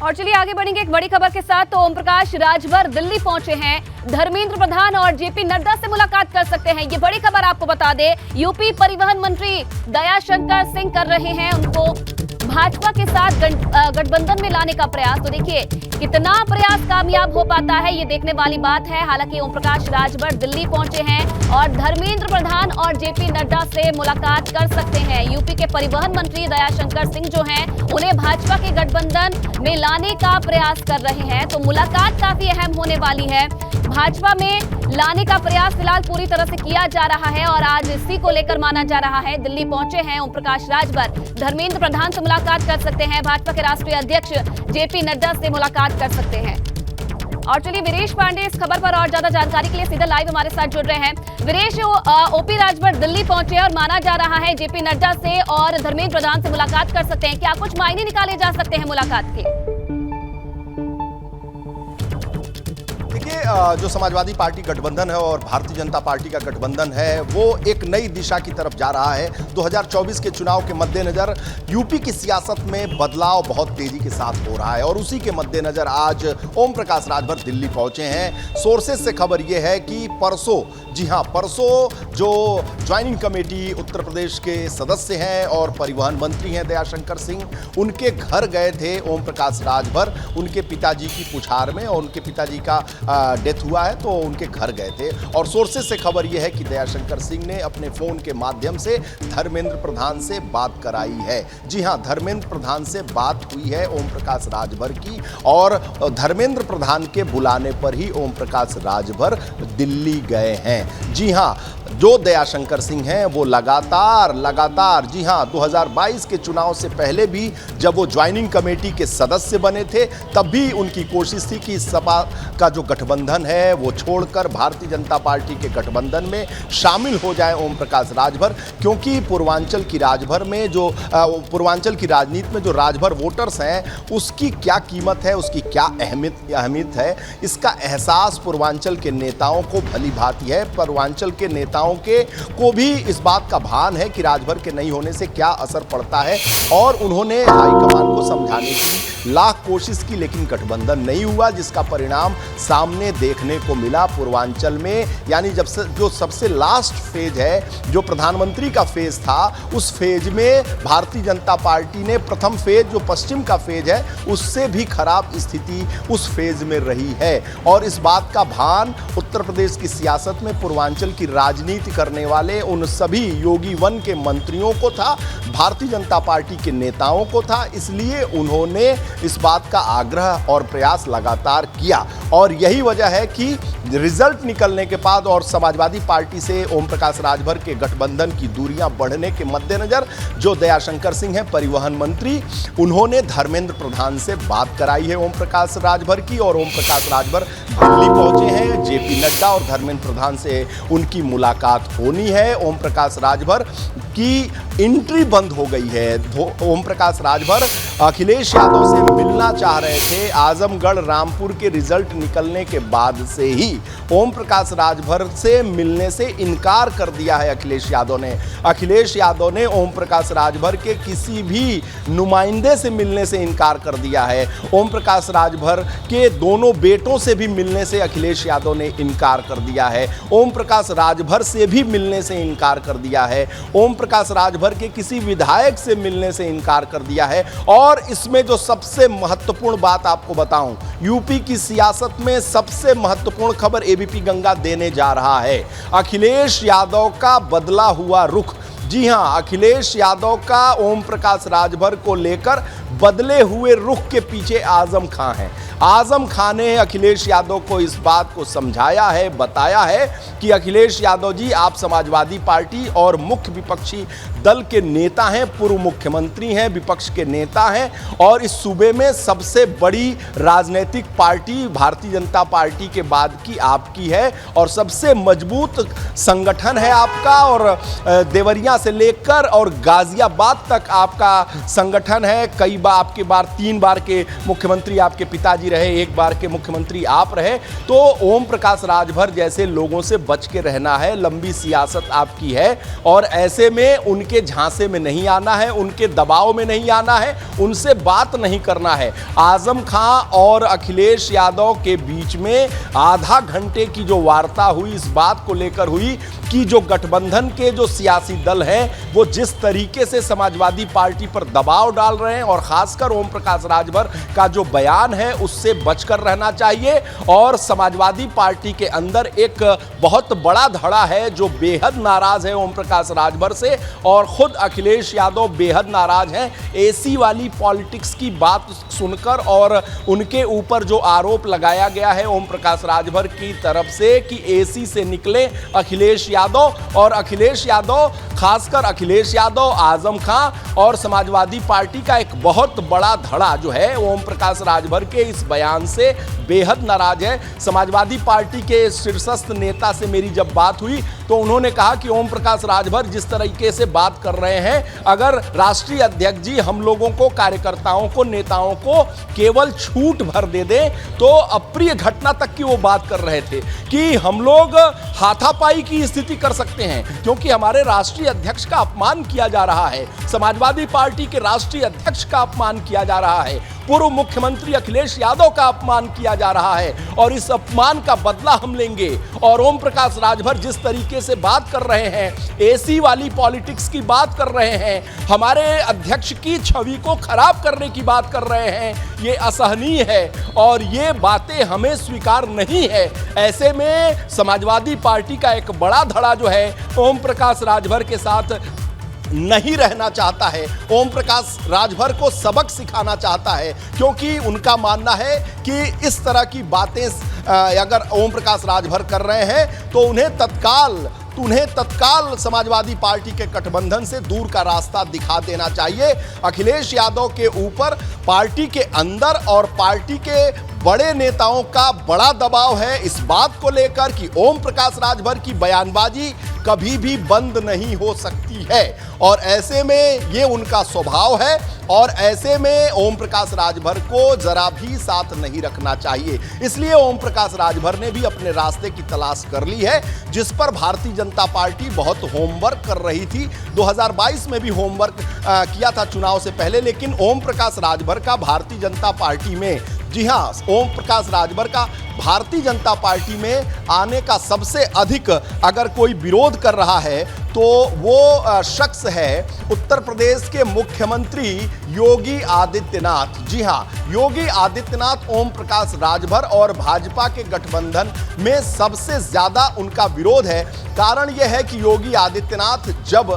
और चलिए आगे बढ़ेंगे एक बड़ी खबर के साथ। तो ओम प्रकाश राजभर दिल्ली पहुंचे हैं। धर्मेंद्र प्रधान और जेपी नड्डा से मुलाकात कर सकते हैं, ये बड़ी खबर आपको बता दे। यूपी परिवहन मंत्री दयाशंकर सिंह कर रहे हैं उनको भाजपा के साथ गठबंधन में लाने का प्रयास। तो देखिए कितना प्रयास कामयाब हो पाता है, ये देखने वाली बात है। हालांकि ओम प्रकाश राजभर दिल्ली पहुंचे हैं और धर्मेंद्र प्रधान और जेपी नड्डा से मुलाकात कर सकते हैं। यूपी के परिवहन मंत्री दयाशंकर सिंह जो हैं, उन्हें भाजपा के गठबंधन में लाने का प्रयास कर रहे हैं। तो मुलाकात काफी अहम होने वाली है। भाजपा में लाने का प्रयास फिलहाल पूरी तरह से किया जा रहा है और आज इसी को लेकर माना जा रहा है। दिल्ली पहुंचे हैं ओम प्रकाश राजभर, धर्मेंद्र प्रधान से मुलाकात कर सकते हैं, भाजपा के राष्ट्रीय अध्यक्ष जेपी नड्डा से मुलाकात कर सकते हैं। और चलिए वीरेश पांडे इस खबर पर और ज्यादा जानकारी के लिए सीधा लाइव हमारे साथ जुड़ रहे हैं। वीरेश, ओपी राजभर दिल्ली पहुंचे और माना जा रहा है जेपी नड्डा से और धर्मेंद्र प्रधान से मुलाकात कर सकते हैं, क्या कुछ मायने निकाले जा सकते हैं मुलाकात के? देखिए, जो समाजवादी पार्टी गठबंधन है और भारतीय जनता पार्टी का गठबंधन है वो एक नई दिशा की तरफ जा रहा है। 2024 के चुनाव के मद्देनजर यूपी की सियासत में बदलाव बहुत तेजी के साथ हो रहा है और उसी के मद्देनजर आज ओम प्रकाश राजभर दिल्ली पहुंचे हैं। सोर्सेज से खबर यह है कि परसों, जी हां, परसों जो ज्वाइनिंग कमेटी उत्तर प्रदेश के सदस्य हैं और परिवहन मंत्री हैं दयाशंकर सिंह, उनके घर गए थे ओम प्रकाश राजभर उनके पिताजी की पुछार में, और उनके पिताजी का डेथ हुआ है तो उनके घर गए थे। और सोर्सेज से खबर यह है कि दयाशंकर सिंह ने अपने फोन के माध्यम से धर्मेंद्र प्रधान से बात कराई है। जी हां, धर्मेंद्र प्रधान से बात हुई है ओम प्रकाश राजभर की और धर्मेंद्र प्रधान के बुलाने पर ही ओम प्रकाश राजभर दिल्ली गए हैं। जी हां, जो दयाशंकर सिंह हैं वो लगातार जी हां 2022 के चुनाव से पहले भी जब वो ज्वाइनिंग कमेटी के सदस्य बने थे तब भी उनकी कोशिश थी कि सपा का जो गठबंधन है वो छोड़कर भारतीय जनता पार्टी के गठबंधन में शामिल हो जाए ओम प्रकाश राजभर, क्योंकि पूर्वांचल की पूर्वांचल की राजनीति में जो राजभर वोटर्स हैं उसकी क्या कीमत है, उसकी क्या अहमियत है, इसका एहसास पूर्वांचल के नेताओं को भली भांति है। पूर्वांचल के नेताओं को भी इस बात का भान है कि राजभर के नहीं होने से क्या असर पड़ता है और उन्होंने हाईकमान को समझाने की लाख कोशिश की, लेकिन गठबंधन नहीं हुआ, जिसका परिणाम सामने देखने को मिला पूर्वांचल में। यानी जो सबसे लास्ट फेज है, जो प्रधानमंत्री का फेज था, उस फेज में भारतीय जनता पार्टी ने प्रथम फेज जो पश्चिम का फेज है उससे भी खराब स्थिति उस फेज में रही है। और इस बात का भान उत्तर प्रदेश की सियासत में पूर्वांचल की राजनीति करने वाले उन सभी योगी वन के मंत्रियों को था, भारतीय जनता पार्टी के नेताओं को था। इसलिए उन्होंने इस बात का आग्रह और प्रयास लगातार किया और यही वजह है कि रिजल्ट निकलने के बाद और समाजवादी पार्टी से ओम प्रकाश राजभर के गठबंधन की दूरियां बढ़ने के मद्देनजर जो दयाशंकर सिंह हैं परिवहन मंत्री, उन्होंने धर्मेंद्र प्रधान से बात कराई है ओम प्रकाश राजभर की और ओम प्रकाश राजभर दिल्ली पहुंचे हैं। जेपी नड्डा और धर्मेंद्र प्रधान से उनकी मुलाकात होनी है। ओम प्रकाश राजभर की एंट्री बंद हो गई है। ओम प्रकाश राजभर अखिलेश यादव से मिलना चाह रहे थे। आजमगढ़ रामपुर के रिजल्ट निकलने के बाद से ही ओम प्रकाश राजभर से मिलने से इनकार कर दिया है अखिलेश यादव ने। अखिलेश यादव ने ओम प्रकाश राजभर के किसी भी नुमाइंदे से मिलने से इनकार कर दिया है। ओम प्रकाश राजभर के दोनों बेटों से भी मिलने से अखिलेश यादव ने इनकार कर दिया है। ओम प्रकाश राजभर से भी मिलने से इनकार कर दिया है। ओम प्रकाश राजभर के किसी विधायक से मिलने से इनकार कर दिया है। और इसमें जो सबसे महत्वपूर्ण बात आपको बताऊं, यूपी की सियासत में सबसे महत्वपूर्ण खबर एबीपी गंगा देने जा रहा है। अखिलेश यादव का बदला हुआ रुख। जी हां, अखिलेश यादव का ओम प्रकाश राजभर को लेकर बदले हुए रुख के पीछे आजम खां हैं। आजम खां ने अखिलेश यादव को इस बात को समझाया है, बताया है कि अखिलेश यादव जी, आप समाजवादी पार्टी और मुख्य विपक्षी दल के नेता हैं, पूर्व मुख्यमंत्री हैं, विपक्ष के नेता हैं और इस सूबे में सबसे बड़ी राजनीतिक पार्टी भारतीय जनता पार्टी के बाद की आपकी है और सबसे मजबूत संगठन है आपका। और देवरिया से लेकर और गाजियाबाद तक आपका संगठन है। कई आपके बार 3 बार के मुख्यमंत्री आपके पिताजी रहे, 1 बार के मुख्यमंत्री आप रहे, तो ओम प्रकाश राजभर जैसे लोगों से बच के रहना है। लंबी सियासत आपकी है और ऐसे में उनके झांसे में नहीं आना है, उनके दबाव में नहीं आना है, उनसे बात नहीं करना है। आजम खां और अखिलेश यादव के बीच में आधा घंटे की जो वार्ता हुई, इस बात को लेकर हुई कि जो गठबंधन के जो सियासी दल हैं वो जिस तरीके से समाजवादी पार्टी पर दबाव डाल रहे हैं और खासकर ओम प्रकाश राजभर का जो बयान है उससे बचकर रहना चाहिए। और समाजवादी पार्टी के अंदर एक बहुत बड़ा धड़ा है जो बेहद नाराज है ओम प्रकाश राजभर से, और खुद अखिलेश यादव बेहद नाराज हैं एसी वाली पॉलिटिक्स की बात सुनकर और उनके ऊपर जो आरोप लगाया गया है ओम प्रकाश राजभर की तरफ से कि एसी से निकले अखिलेश यादव, और अखिलेश यादव खासकर अखिलेश यादव, आजम खां और समाजवादी पार्टी का एक बहुत बड़ा धड़ा जो है ओम प्रकाश राजभर के इस बयान से बेहद नाराज है। समाजवादी पार्टी के शीर्षस्थ नेता से मेरी जब बात हुई तो उन्होंने कहा कि ओम प्रकाश राजभर जिस तरीके से बात कर रहे हैं, अगर राष्ट्रीय अध्यक्ष जी हम लोगों को, कार्यकर्ताओं को, नेताओं को केवल छूट भर दे दें तो अप्रिय घटना तक की वो बात कर रहे थे कि हम लोग हाथापाई की स्थिति कर सकते हैं क्योंकि हमारे राष्ट्रीय अध्यक्ष का अपमान किया जा रहा है, समाजवादी पार्टी के राष्ट्रीय अध्यक्ष का अपमान किया जा रहा है, पूर्व मुख्यमंत्री अखिलेश यादव का अपमान किया जा रहा है और इस अपमान का बदला हम लेंगे। और ओम प्रकाश राजभर जिस तरीके से बात कर रहे हैं, एसी वाली पॉलिटिक्स की बात कर रहे हैं, हमारे अध्यक्ष की छवि को खराब करने की बात कर रहे हैं, ये असहनीय है और ये बातें हमें स्वीकार नहीं है। ऐसे में समाजवादी पार्टी का एक बड़ा धड़ा जो है ओम प्रकाश राजभर के साथ नहीं रहना चाहता है, ओम प्रकाश राजभर को सबक सिखाना चाहता है, क्योंकि उनका मानना है कि इस तरह की बातें अगर ओम प्रकाश राजभर कर रहे हैं तो उन्हें तत्काल समाजवादी पार्टी के गठबंधन से दूर का रास्ता दिखा देना चाहिए। अखिलेश यादव के ऊपर पार्टी के अंदर और पार्टी के बड़े नेताओं का बड़ा दबाव है इस बात को लेकर कि ओम प्रकाश राजभर की बयानबाजी कभी भी बंद नहीं हो सकती है और ऐसे में ये उनका स्वभाव है और ऐसे में ओम प्रकाश राजभर को जरा भी साथ नहीं रखना चाहिए। इसलिए ओम प्रकाश राजभर ने भी अपने रास्ते की तलाश कर ली है, जिस पर भारतीय जनता पार्टी बहुत होमवर्क कर रही थी। 2022 में भी होमवर्क किया था चुनाव से पहले, लेकिन ओम प्रकाश राजभर का भारतीय जनता पार्टी में, जी हाँ, ओम प्रकाश राजभर का भारतीय जनता पार्टी में आने का सबसे अधिक अगर कोई विरोध कर रहा है तो वो शख्स है उत्तर प्रदेश के मुख्यमंत्री योगी आदित्यनाथ। जी हाँ, योगी आदित्यनाथ ओम प्रकाश राजभर और भाजपा के गठबंधन में सबसे ज्यादा उनका विरोध है। कारण यह है कि योगी आदित्यनाथ जब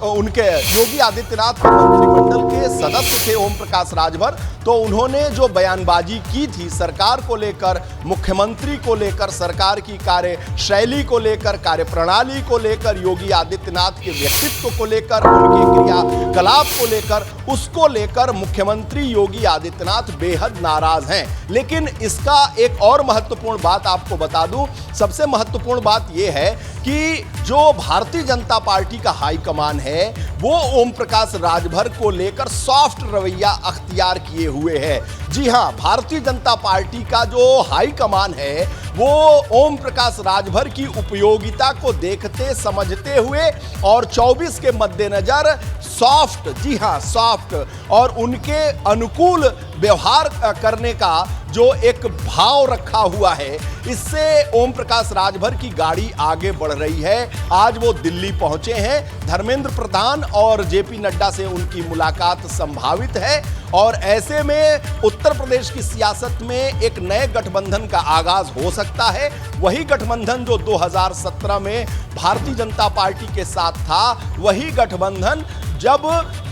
योगी आदित्यनाथ के मंत्रिमंडल के सदस्य थे ओम प्रकाश राजभर, तो उन्होंने जो बयानबाजी की थी सरकार को लेकर, मुख्यमंत्री को लेकर, सरकार की कार्यशैली को लेकर, कार्यप्रणाली को लेकर, योगी आदित्यनाथ के व्यक्तित्व को लेकर, उनके क्रियाकलाप को लेकर, उसको लेकर मुख्यमंत्री योगी आदित्यनाथ बेहद नाराज हैं। लेकिन इसका एक और महत्वपूर्ण बात आपको बता दूं, सबसे महत्वपूर्ण बात यह है कि जो भारतीय जनता पार्टी का हाईकमान है वो ओम प्रकाश राजभर को लेकर सॉफ्ट रवैया अख्तियार किए हुए है। जी हाँ, भारतीय जनता पार्टी का जो हाईकमान है वो ओम प्रकाश राजभर की उपयोगिता को देखते समझते हुए और 24 के मद्देनजर सॉफ्ट, जी हाँ सॉफ्ट, और उनके अनुकूल व्यवहार करने का जो एक भाव रखा हुआ है, इससे ओम प्रकाश राजभर की गाड़ी आगे बढ़ रही है। आज वो दिल्ली पहुंचे हैं, धर्मेंद्र प्रधान और जेपी नड्डा से उनकी मुलाकात संभावित है और ऐसे में उत्तर प्रदेश की सियासत में एक नए गठबंधन का आगाज हो सकता है। वही गठबंधन जो 2017 में भारतीय जनता पार्टी के साथ था, वही गठबंधन जब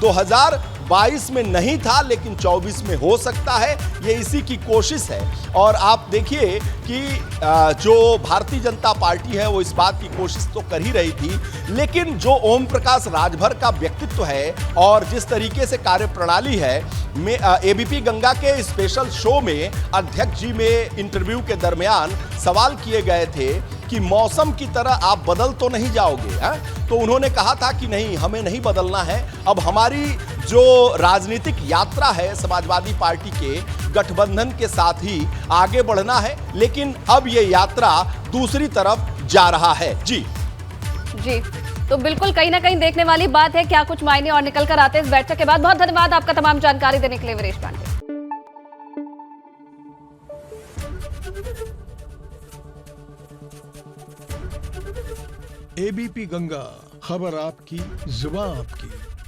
2022 में नहीं था लेकिन 24 में हो सकता है, ये इसी की कोशिश है। और आप देखिए कि जो भारतीय जनता पार्टी है वो इस बात की कोशिश तो कर ही रही थी, लेकिन जो ओम प्रकाश राजभर का व्यक्तित्व है और जिस तरीके से कार्यप्रणाली है, एबीपी गंगा के स्पेशल शो में अध्यक्ष जी में इंटरव्यू के दरमियान सवाल किए गए थे कि मौसम की तरह आप बदल तो नहीं जाओगे, हैं? तो उन्होंने कहा था कि नहीं, हमें नहीं बदलना है। अब हमारी जो राजनीतिक यात्रा है समाजवादी पार्टी के गठबंधन के साथ ही आगे बढ़ना है, लेकिन अब ये यात्रा दूसरी तरफ जा रहा है। जी जी, तो बिल्कुल कहीं ना कहीं देखने वाली बात है क्या कुछ मायने और निकल कर आते हैं इस बैठक के बाद। बहुत धन्यवाद आपका तमाम जानकारी देने के लिए वीरेश पांडे। एबीपी गंगा, खबर आपकी, जुबान आपकी।